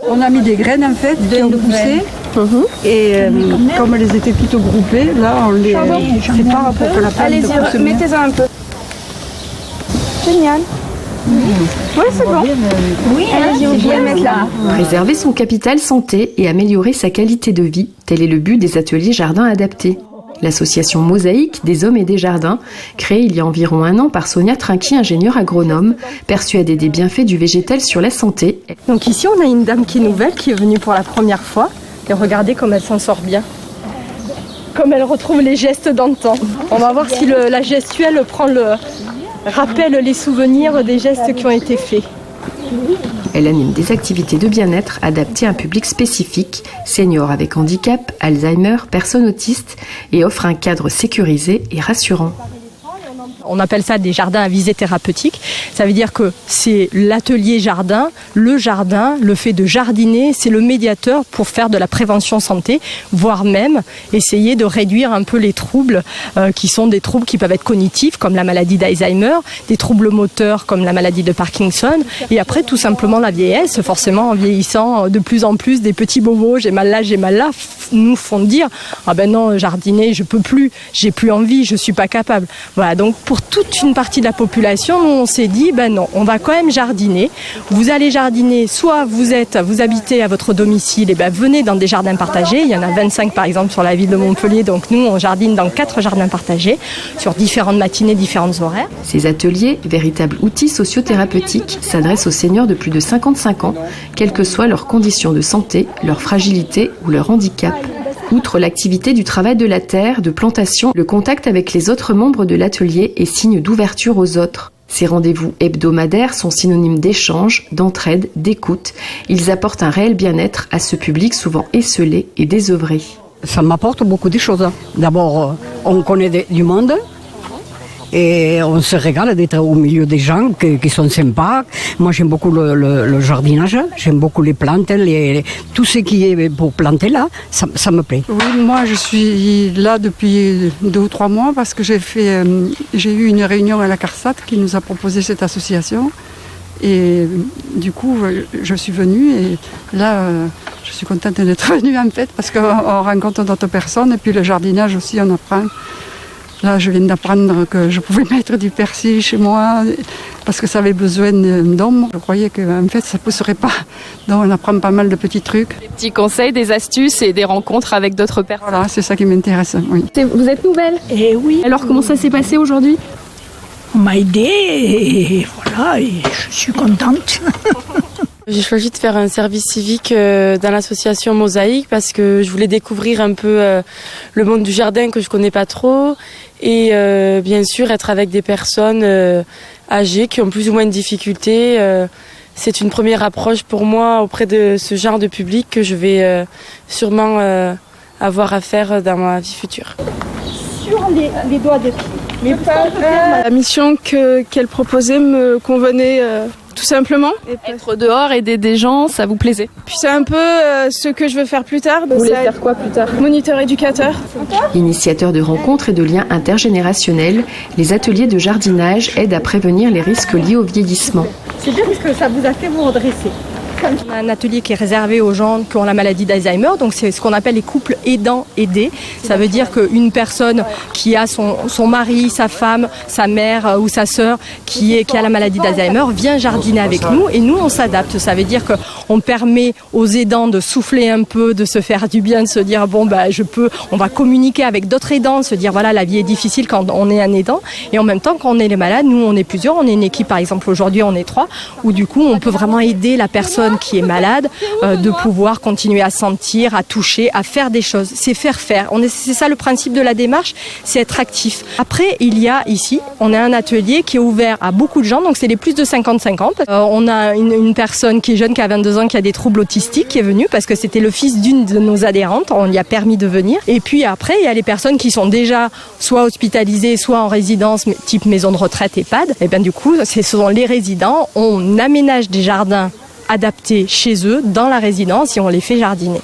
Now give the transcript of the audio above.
On a mis des graines en fait, qui ont poussé. Et comme elles étaient plutôt groupées, là on les sépare pour que la plante pousse bien. Allez-y, mettez-en un peu. Génial. Oui, c'est bon. Oui, allez-y, vous pouvez le mettre là. Préserver son capital santé et améliorer sa qualité de vie, tel est le but des ateliers jardins adaptés. L'association Mosaïque des hommes et des jardins, créée il y a environ 1 an par Sonia Trinqui, ingénieure agronome, persuadée des bienfaits du végétal sur la santé. Donc ici, on a une dame qui est nouvelle, qui est venue pour la première fois. Et regardez comme elle s'en sort bien. Comme elle retrouve les gestes d'antan. On va voir si la gestuelle rappelle les souvenirs des gestes qui ont été faits. Elle anime des activités de bien-être adaptées à un public spécifique, seniors avec handicap, Alzheimer, personnes autistes, et offre un cadre sécurisé et rassurant. On appelle ça des jardins à visée thérapeutique. Ça veut dire que c'est l'atelier jardin, le fait de jardiner, c'est le médiateur pour faire de la prévention santé, voire même essayer de réduire un peu les troubles qui sont des troubles qui peuvent être cognitifs, comme la maladie d'Alzheimer, des troubles moteurs comme la maladie de Parkinson, et après tout simplement la vieillesse. Forcément, en vieillissant, de plus en plus, des petits bobos, j'ai mal là, nous font dire « Ah ben non, jardiner, je peux plus, j'ai plus envie, je suis pas capable ». Voilà, donc pour toute une partie de la population, nous on s'est dit ben non, on va quand même jardiner. Vous allez jardiner, soit vous habitez à votre domicile, et ben venez dans des jardins partagés. Il y en a 25 par exemple sur la ville de Montpellier, donc nous on jardine dans 4 jardins partagés sur différentes matinées, différentes horaires. Ces ateliers, véritables outils sociothérapeutiques, s'adressent aux seniors de plus de 55 ans, quelles que soient leurs conditions de santé, leur fragilité ou leur handicap. Outre l'activité du travail de la terre, de plantation, le contact avec les autres membres de l'atelier est signe d'ouverture aux autres. Ces rendez-vous hebdomadaires sont synonymes d'échange, d'entraide, d'écoute. Ils apportent un réel bien-être à ce public souvent esseulé et désœuvré. Ça m'apporte beaucoup de choses. D'abord, on connaît du monde. Et on se régale d'être au milieu des gens qui sont sympas. Moi, j'aime beaucoup le jardinage, j'aime beaucoup les plantes, tout ce qui est pour planter là, ça me plaît. Oui, moi, je suis là depuis 2 ou 3 mois parce que j'ai eu une réunion à la CARSAT qui nous a proposé cette association. Et du coup, je suis venue et là, je suis contente d'être venue en fait parce qu'on rencontre d'autres personnes et puis le jardinage aussi, on apprend. Là, je viens d'apprendre que je pouvais mettre du persil chez moi parce que ça avait besoin d'ombre. Je croyais qu'en fait, ça ne pousserait pas. Donc, on apprend pas mal de petits trucs. Des petits conseils, des astuces et des rencontres avec d'autres personnes. Voilà, c'est ça qui m'intéresse, oui. Vous êtes nouvelle ? Eh oui. Alors, comment ça s'est passé aujourd'hui ? On m'a aidée et voilà, et je suis contente. J'ai choisi de faire un service civique dans l'association Mosaïque parce que je voulais découvrir un peu le monde du jardin que je connais pas trop et bien sûr être avec des personnes âgées qui ont plus ou moins de difficultés. C'est une première approche pour moi auprès de ce genre de public que je vais sûrement avoir à faire dans ma vie future. Sur les doigts de pied. Mais La mission qu'elle proposait me convenait tout simplement. Être dehors, aider des gens, ça vous plaisait ? Puis c'est un peu ce que je veux faire plus tard. Vous voulez faire quoi plus tard ? Moniteur éducateur. Initiateurs de rencontres et de liens intergénérationnels, les ateliers de jardinage aident à prévenir les risques liés au vieillissement. c'est bien parce que ça vous a fait vous redresser. On a un atelier qui est réservé aux gens qui ont la maladie d'Alzheimer, donc c'est ce qu'on appelle les couples aidants-aidés. Ça veut dire qu'une personne qui a son mari, sa femme, sa mère ou sa sœur qui a la maladie d'Alzheimer vient jardiner avec nous et nous on s'adapte. Ça veut dire qu'on permet aux aidants de souffler un peu, de se faire du bien, de se dire bon on va communiquer avec d'autres aidants, se dire voilà la vie est difficile quand on est un aidant et en même temps quand on est les malades, nous on est plusieurs, on est une équipe par exemple aujourd'hui on est 3 où du coup on peut vraiment aider la personne qui est malade, de pouvoir continuer à sentir, à toucher, à faire des choses. C'est faire. C'est ça le principe de la démarche, c'est être actif. Après, il y a ici, on a un atelier qui est ouvert à beaucoup de gens, donc c'est les plus de 50-50. On a une personne qui est jeune, qui a 22 ans, qui a des troubles autistiques, qui est venue parce que c'était le fils d'une de nos adhérentes, on lui a permis de venir. Et puis après, il y a les personnes qui sont déjà soit hospitalisées, soit en résidence, type maison de retraite, EHPAD. Et bien du coup, ce sont les résidents, on aménage des jardins adaptés chez eux, dans la résidence, et on les fait jardiner.